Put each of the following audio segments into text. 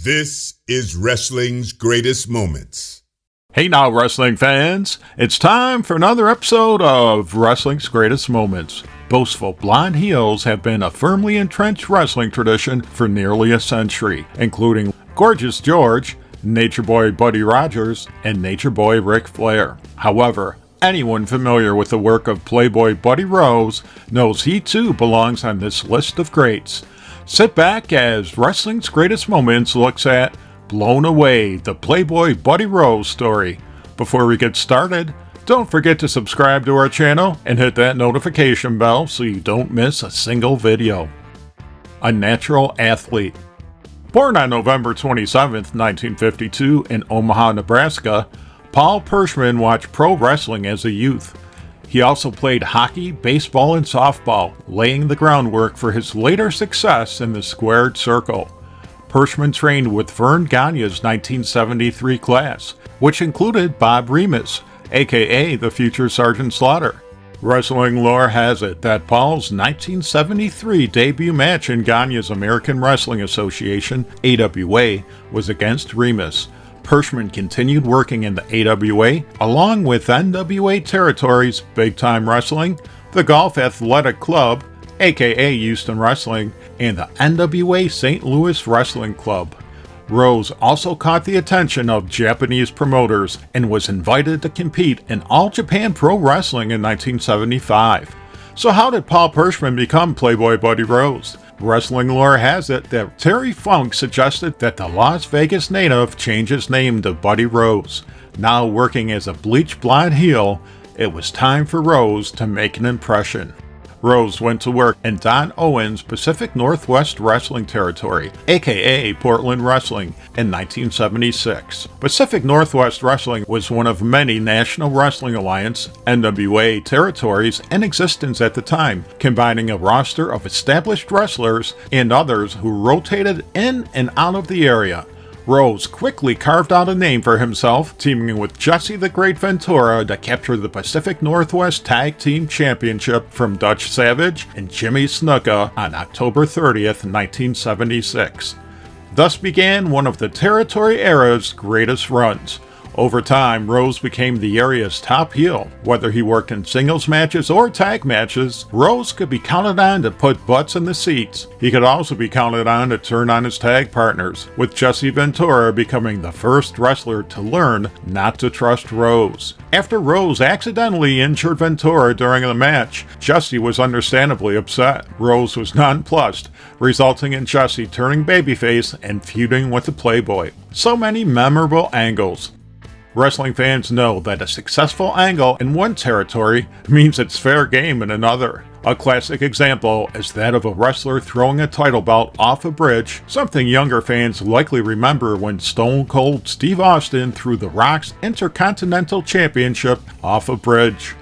This is wrestling's greatest moments. Hey now, wrestling fans. It's time for another episode of Wrestling's Greatest Moments. Boastful blonde heels have been a firmly entrenched wrestling tradition for nearly a century, including Gorgeous George, Nature Boy Buddy Rogers, and Nature Boy Ric Flair. However, anyone familiar with the work of Playboy Buddy Rose knows he too belongs on this list of greats. Sit back as Wrestling's Greatest Moments looks at Blown Away, the Playboy Buddy Rose story. Before we get started, don't forget to subscribe to our channel and hit that notification bell so you don't miss a single video. A natural athlete. Born on November 27, 1952 in Omaha, Nebraska, Paul Pershman watched pro wrestling as a youth. He also played hockey, baseball, and softball, laying the groundwork for his later success in the squared circle. Pershman trained with Vern Gagne's 1973 class, which included Bob Remus, aka the future Sergeant Slaughter. Wrestling lore has it that Paul's 1973 debut match in Gagne's American Wrestling Association, AWA, was against Remus. Pershman continued working in the AWA, along with NWA territories Big Time Wrestling, the Golf Athletic Club, aka Houston Wrestling, and the NWA St. Louis Wrestling Club. Rose also caught the attention of Japanese promoters and was invited to compete in All Japan Pro Wrestling in 1975. So how did Paul Pershman become Playboy Buddy Rose? Wrestling lore has it that Terry Funk suggested that the Las Vegas native change his name to Buddy Rose. Now working as a bleach blonde heel, it was time for Rose to make an impression. Rose went to work in Don Owens' Pacific Northwest Wrestling Territory, aka Portland Wrestling, in 1976. Pacific Northwest Wrestling was one of many National Wrestling Alliance (NWA) territories in existence at the time, combining a roster of established wrestlers and others who rotated in and out of the area. Rose quickly carved out a name for himself, teaming with Jesse the Great Ventura to capture the Pacific Northwest Tag Team Championship from Dutch Savage and Jimmy Snuka on October 30th, 1976. Thus began one of the territory era's greatest runs. Over time, Rose became the area's top heel. Whether he worked in singles matches or tag matches, Rose could be counted on to put butts in the seats. He could also be counted on to turn on his tag partners, with Jesse Ventura becoming the first wrestler to learn not to trust Rose. After Rose accidentally injured Ventura during the match, Jesse was understandably upset. Rose was nonplussed, resulting in Jesse turning babyface and feuding with the Playboy. So many memorable angles. Wrestling fans know that a successful angle in one territory means it's fair game in another. A classic example is that of a wrestler throwing a title belt off a bridge, something younger fans likely remember when Stone Cold Steve Austin threw The Rock's Intercontinental Championship off a bridge.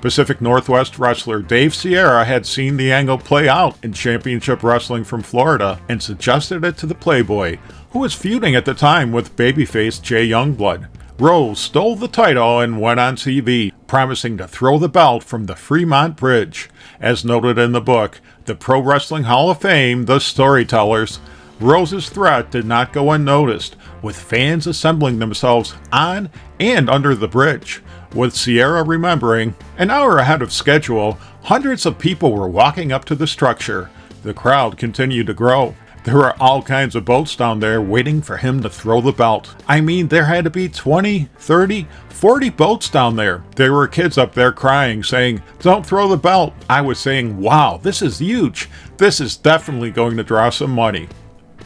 Pacific Northwest wrestler Dave Sierra had seen the angle play out in Championship Wrestling from Florida and suggested it to the Playboy, who was feuding at the time with babyface Jay Youngblood. Rose stole the title and went on TV, promising to throw the belt from the Fremont Bridge. As noted in the book, The Pro Wrestling Hall of Fame, The Storytellers, Rose's threat did not go unnoticed, with fans assembling themselves on and under the bridge. With Sierra remembering, an hour ahead of schedule, hundreds of people were walking up to the structure. The crowd continued to grow. There were all kinds of boats down there waiting for him to throw the belt. I mean, there had to be 20, 30, 40 boats down there. There were kids up there crying, saying, "Don't throw the belt." I was saying, wow, this is huge. This is definitely going to draw some money.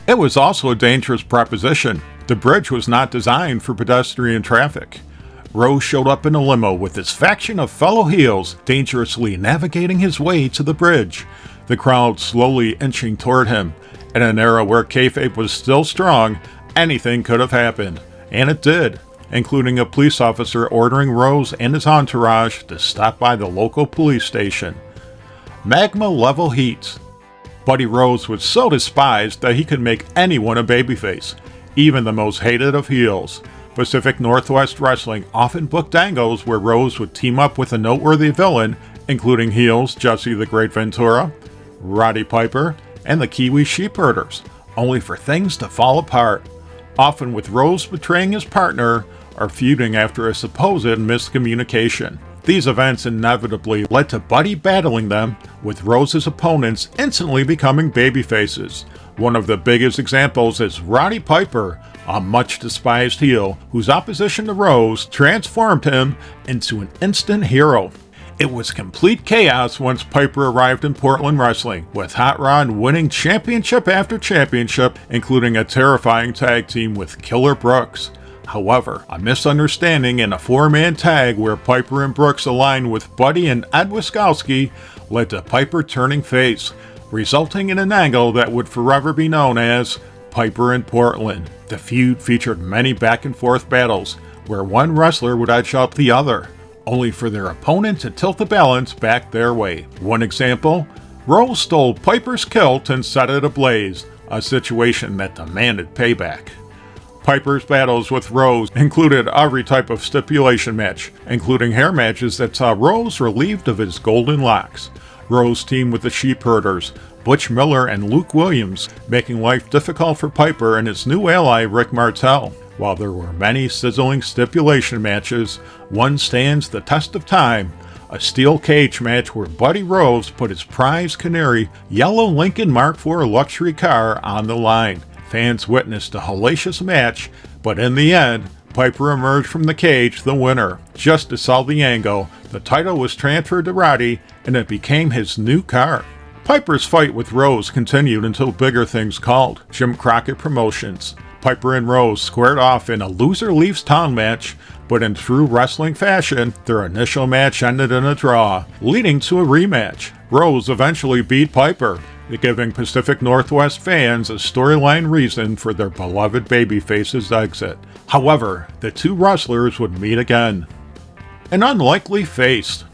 It was also a dangerous proposition. The bridge was not designed for pedestrian traffic. Rose showed up in a limo with his faction of fellow heels, dangerously navigating his way to the bridge. The crowd slowly inching toward him. In an era where kayfabe was still strong, anything could have happened. And it did, including a police officer ordering Rose and his entourage to stop by the local police station. Magma level heat. Buddy Rose was so despised that he could make anyone a babyface, even the most hated of heels. Pacific Northwest Wrestling often booked angles where Rose would team up with a noteworthy villain, including heels Jesse the Great Ventura, Roddy Piper, and the Kiwi Sheepherders, only for things to fall apart. often with Rose betraying his partner or feuding after a supposed miscommunication. These events inevitably led to Buddy battling them, with Rose's opponents instantly becoming babyfaces. One of the biggest examples is Roddy Piper, a much despised heel whose opposition to Rose transformed him into an instant hero. It was complete chaos once Piper arrived in Portland wrestling, with Hot Rod winning championship after championship, including a terrifying tag team with Killer Brooks. However, a misunderstanding in a four-man tag where Piper and Brooks aligned with Buddy and Ed Wiskowski led to Piper turning face, resulting in an angle that would forever be known as Piper in Portland. The feud featured many back-and-forth battles, where one wrestler would edge out the other, only for their opponent to tilt the balance back their way. One example, Rose stole Piper's kilt and set it ablaze, a situation that demanded payback. Piper's battles with Rose included every type of stipulation match, including hair matches that saw Rose relieved of his golden locks. Rose teamed with the Sheepherders, Butch Miller and Luke Williams, making life difficult for Piper and his new ally Rick Martel. While there were many sizzling stipulation matches, one stands the test of time. A steel cage match where Buddy Rose put his prize canary yellow Lincoln Mark IV luxury car on the line. Fans witnessed a hellacious match, but in the end, Piper emerged from the cage the winner. Just to sell the angle, the title was transferred to Roddy, and it became his new car. Piper's fight with Rose continued until bigger things called. Jim Crockett Promotions. Piper and Rose squared off in a loser leaves town match, but in true wrestling fashion, their initial match ended in a draw, leading to a rematch. Rose eventually beat Piper, giving Pacific Northwest fans a storyline reason for their beloved babyface's exit. However, the two wrestlers would meet again. An unlikely face.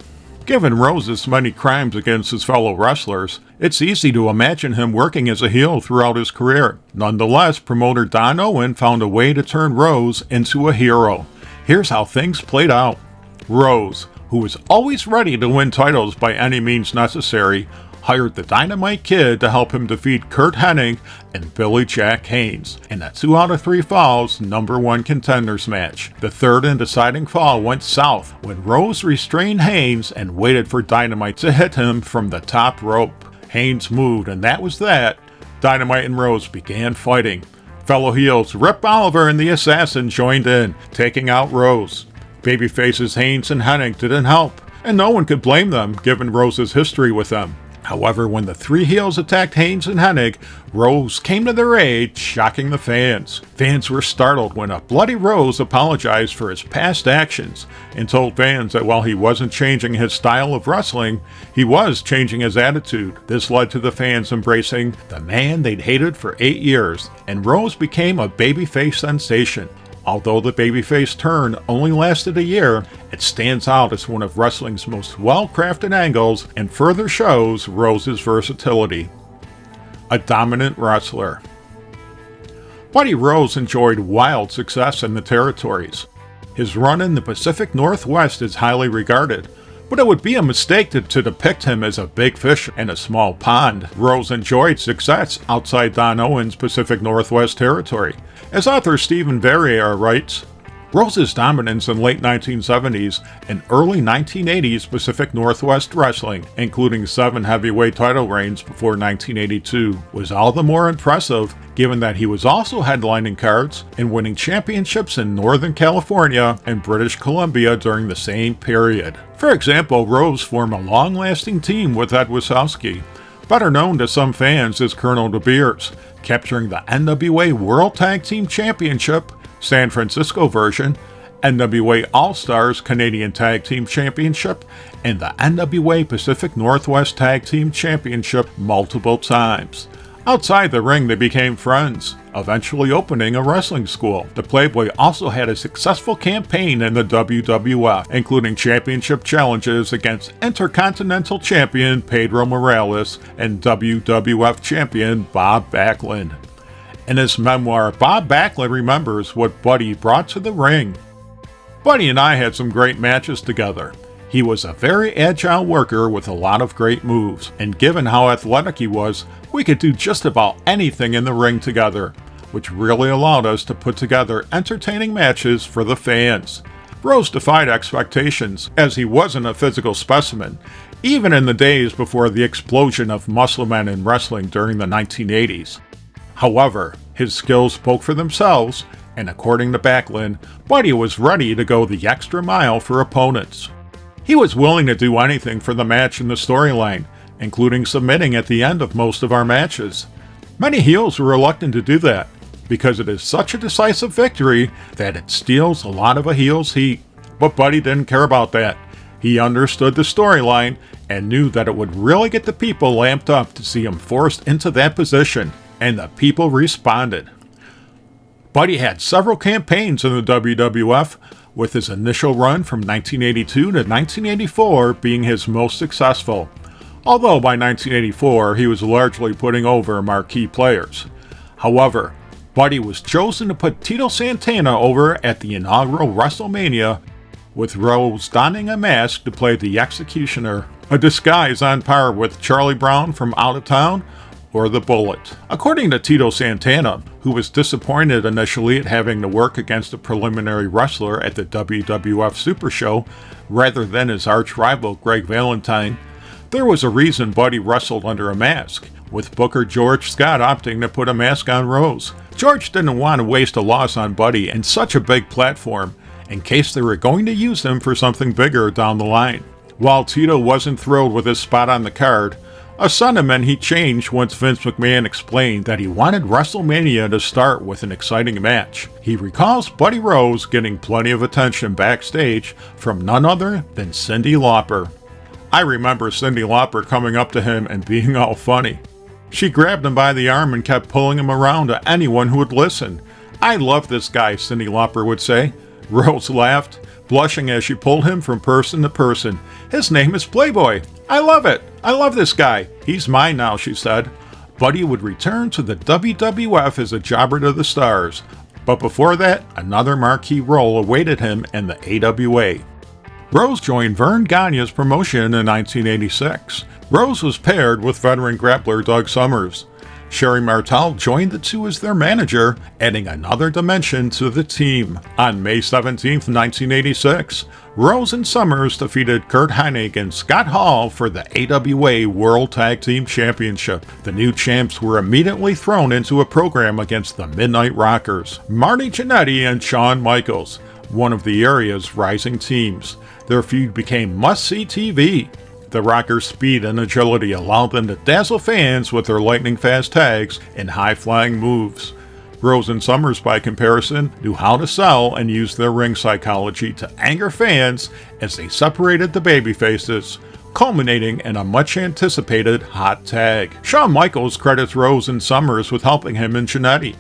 Given Rose's many crimes against his fellow wrestlers, it's easy to imagine him working as a heel throughout his career. Nonetheless, promoter Don Owen found a way to turn Rose into a hero. Here's how things played out. Rose, who was always ready to win titles by any means necessary, hired the Dynamite Kid to help him defeat Curt Hennig and Billy Jack Haynes in a 2 out of 3 falls #1 contenders match. The third and deciding fall went south when Rose restrained Haynes and waited for Dynamite to hit him from the top rope. Haynes moved, and that was that. Dynamite and Rose began fighting. Fellow heels Rip Oliver and the Assassin joined in, taking out Rose. Babyfaces Haynes and Hennig didn't help, and no one could blame them given Rose's history with them. However, when the three heels attacked Haynes and Hennig, Rose came to their aid, shocking the fans. Fans were startled when a bloody Rose apologized for his past actions and told fans that while he wasn't changing his style of wrestling, he was changing his attitude. This led to the fans embracing the man they'd hated for 8 years, and Rose became a babyface sensation. Although the babyface turn only lasted a year, it stands out as one of wrestling's most well-crafted angles and further shows Rose's versatility. A dominant wrestler. Buddy Rose enjoyed wild success in the territories. His run in the Pacific Northwest is highly regarded, but it would be a mistake to depict him as a big fish in a small pond. Rose enjoyed success outside Don Owen's Pacific Northwest territory. As author Stephen Verrier writes, Rose's dominance in late 1970s and early 1980s Pacific Northwest wrestling, including 7 heavyweight title reigns before 1982, was all the more impressive given that he was also headlining cards and winning championships in Northern California and British Columbia during the same period. For example, Rose formed a long-lasting team with Ed Wiskowski, better known to some fans as Colonel De Beers, capturing the NWA World Tag Team Championship, San Francisco version, NWA All-Stars Canadian Tag Team Championship, and the NWA Pacific Northwest Tag Team Championship multiple times. Outside the ring, they became friends, eventually opening a wrestling school. The Playboy also had a successful campaign in the WWF, including championship challenges against Intercontinental Champion Pedro Morales and WWF Champion Bob Backlund. In his memoir, Bob Backlund remembers what Buddy brought to the ring. Buddy and I had some great matches together. He was a very agile worker with a lot of great moves, and given how athletic he was, we could do just about anything in the ring together. which really allowed us to put together entertaining matches for the fans. Rose defied expectations, as he wasn't a physical specimen, even in the days before the explosion of muscle men in wrestling during the 1980s. However, his skills spoke for themselves, and according to Backlund, Buddy was ready to go the extra mile for opponents. He was willing to do anything for the match and the storyline, including submitting at the end of most of our matches. Many heels were reluctant to do that, because it is such a decisive victory that it steals a lot of a heel's heat. But Buddy didn't care about that. He understood the storyline and knew that it would really get the people lamped up to see him forced into that position, and the people responded. Buddy had several campaigns in the WWF, with his initial run from 1982 to 1984 being his most successful, although by 1984 he was largely putting over marquee players. However, Buddy was chosen to put Tito Santana over at the inaugural WrestleMania, with Rose donning a mask to play the Executioner, a disguise on par with Charlie Brown from Out of Town or the Bullet. According to Tito Santana, who was disappointed initially at having to work against a preliminary wrestler at the WWF Super Show rather than his arch-rival Greg Valentine, there was a reason Buddy wrestled under a mask, with Booker George Scott opting to put a mask on Rose. George didn't want to waste a loss on Buddy in such a big platform, in case they were going to use him for something bigger down the line. While Tito wasn't thrilled with his spot on the card, a sentiment he changed once Vince McMahon explained that he wanted WrestleMania to start with an exciting match. He recalls Buddy Rose getting plenty of attention backstage from none other than Cyndi Lauper. I remember Cyndi Lauper coming up to him and being all funny. She grabbed him by the arm and kept pulling him around to anyone who would listen. "I love this guy," Cyndi Lauper would say. Rose laughed, blushing as she pulled him from person to person. "His name is Playboy. I love it. I love this guy. He's mine now," she said. Buddy would return to the WWF as a jobber to the stars, but before that, another marquee role awaited him in the AWA. Rose joined Vern Gagne's promotion in 1986. Rose was paired with veteran grappler Doug Summers. Sherry Martel joined the two as their manager, adding another dimension to the team. On May 17, 1986, Rose and Summers defeated Kurt Hennig and Scott Hall for the AWA World Tag Team Championship. The new champs were immediately thrown into a program against the Midnight Rockers, Marty Jannetty and Shawn Michaels, one of the area's rising teams. Their feud became must-see TV. The Rockers' speed and agility allowed them to dazzle fans with their lightning-fast tags and high-flying moves. Rose and Summers, by comparison, knew how to sell and use their ring psychology to anger fans as they separated the babyfaces, culminating in a much-anticipated hot tag. Shawn Michaels credits Rose and Summers with helping him in Jannetty.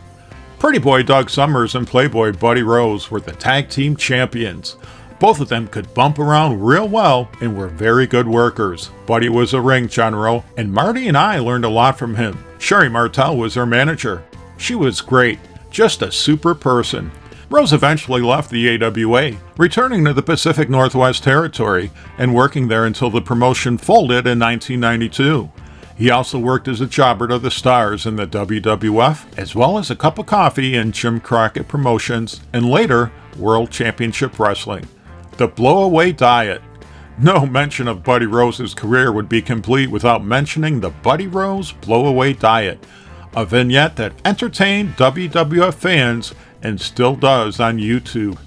Pretty Boy Doug Summers and Playboy Buddy Rose were the tag team champions. Both of them could bump around real well and were very good workers. Buddy was a ring general, and Marty and I learned a lot from him. Sherry Martel was their manager. She was great, just a super person. Rose eventually left the AWA, returning to the Pacific Northwest Territory and working there until the promotion folded in 1992. He also worked as a jobber to the stars in the WWF, as well as a cup of coffee in Jim Crockett Promotions, and later, World Championship Wrestling. The Blowaway Diet. No mention of Buddy Rose's career would be complete without mentioning the Buddy Rose Blowaway Diet, a vignette that entertained WWF fans and still does on YouTube.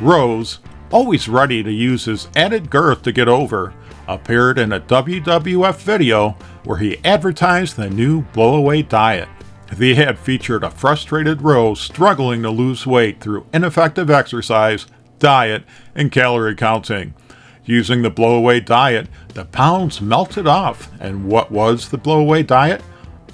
Rose, always ready to use his added girth to get over, appeared in a WWF video where he advertised the new Blowaway Diet. The ad featured a frustrated Rose struggling to lose weight through ineffective exercise, diet, and calorie counting. Using the Blowaway Diet, the pounds melted off, and what was the Blowaway Diet?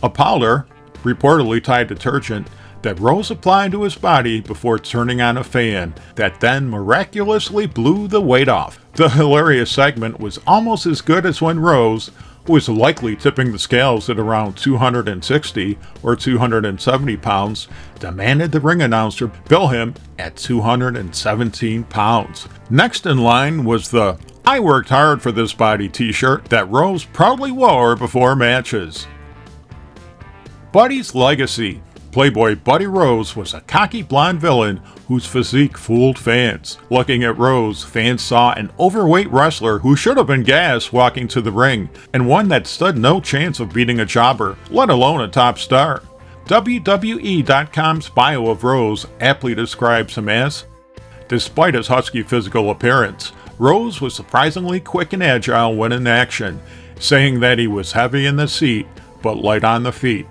A powder, reportedly Tide detergent, that Rose applied to his body before turning on a fan that then miraculously blew the weight off. The hilarious segment was almost as good as when Rose, who was likely tipping the scales at around 260 or 270 pounds, demanded the ring announcer bill him at 217 pounds. Next in line was the "I worked hard for this body" t-shirt that Rose proudly wore before matches. Buddy's legacy. Playboy Buddy Rose was a cocky blonde villain whose physique fooled fans. Looking at Rose, fans saw an overweight wrestler who should have been gassed walking to the ring, and one that stood no chance of beating a jobber, let alone a top star. WWE.com's bio of Rose aptly describes him as, despite his husky physical appearance, Rose was surprisingly quick and agile when in action, saying that he was heavy in the seat but light on the feet.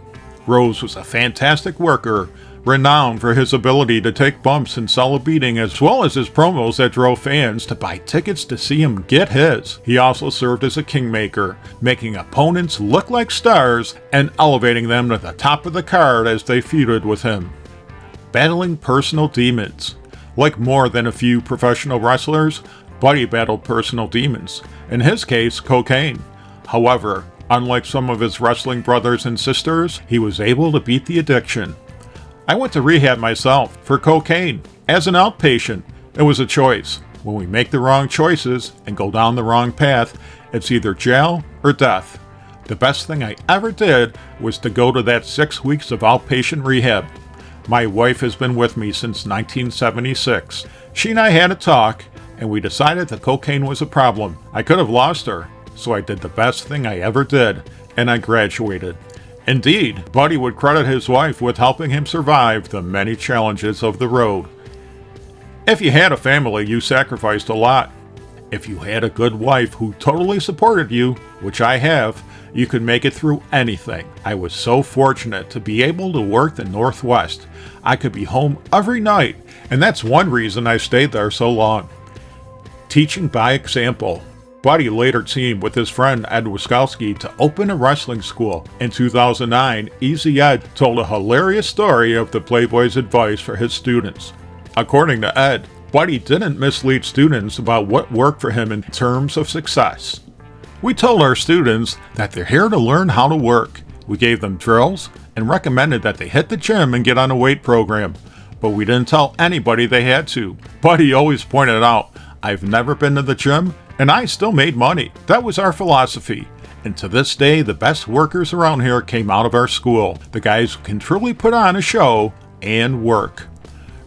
Rose was a fantastic worker, renowned for his ability to take bumps and sell a beating, as well as his promos that drove fans to buy tickets to see him get his. He also served as a kingmaker, making opponents look like stars and elevating them to the top of the card as they feuded with him. Battling personal demons. Like more than a few professional wrestlers, Buddy battled personal demons, in his case, cocaine. However, unlike some of his wrestling brothers and sisters, he was able to beat the addiction. I went to rehab myself for cocaine. As an outpatient, it was a choice. When we make the wrong choices and go down the wrong path, it's either jail or death. The best thing I ever did was to go to that 6 weeks of outpatient rehab. My wife has been with me since 1976. She and I had a talk, and we decided that cocaine was a problem. I could have lost her, so I did the best thing I ever did, and I graduated. Indeed, Buddy would credit his wife with helping him survive the many challenges of the road. If you had a family, you sacrificed a lot. If you had a good wife who totally supported you, which I have, you could make it through anything. I was so fortunate to be able to work the Northwest. I could be home every night, and that's one reason I stayed there so long. Teaching by example. Buddy later teamed with his friend Ed Wiskowski to open a wrestling school. In 2009, Easy Ed told a hilarious story of the Playboy's advice for his students. According to Ed, Buddy didn't mislead students about what worked for him in terms of success. We told our students that they're here to learn how to work. We gave them drills and recommended that they hit the gym and get on a weight program. But we didn't tell anybody they had to. Buddy always pointed out, "I've never been to the gym, and I still made money." That was our philosophy. And to this day, the best workers around here came out of our school. The guys who can truly put on a show and work.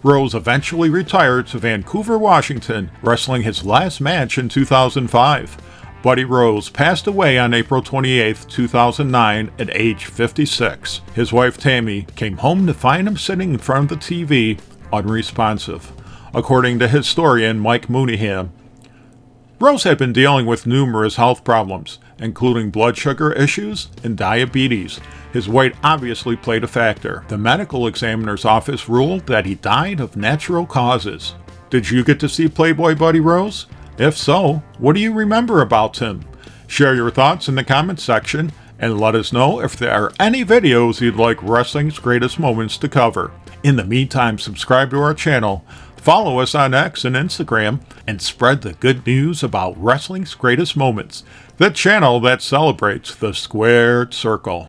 Rose eventually retired to Vancouver, Washington, wrestling his last match in 2005. Buddy Rose passed away on April 28, 2009 at age 56. His wife Tammy came home to find him sitting in front of the TV, unresponsive. According to historian Mike Mooneyham, Rose had been dealing with numerous health problems, including blood sugar issues and diabetes. His weight obviously played a factor. The medical examiner's office ruled that he died of natural causes. Did you get to see Playboy Buddy Rose? If so, what do you remember about him? Share your thoughts in the comments section and let us know if there are any videos you'd like Wrestling's Greatest Moments to cover. In the meantime, subscribe to our channel, follow us on X and Instagram, and spread the good news about Wrestling's Greatest Moments, the channel that celebrates the squared circle.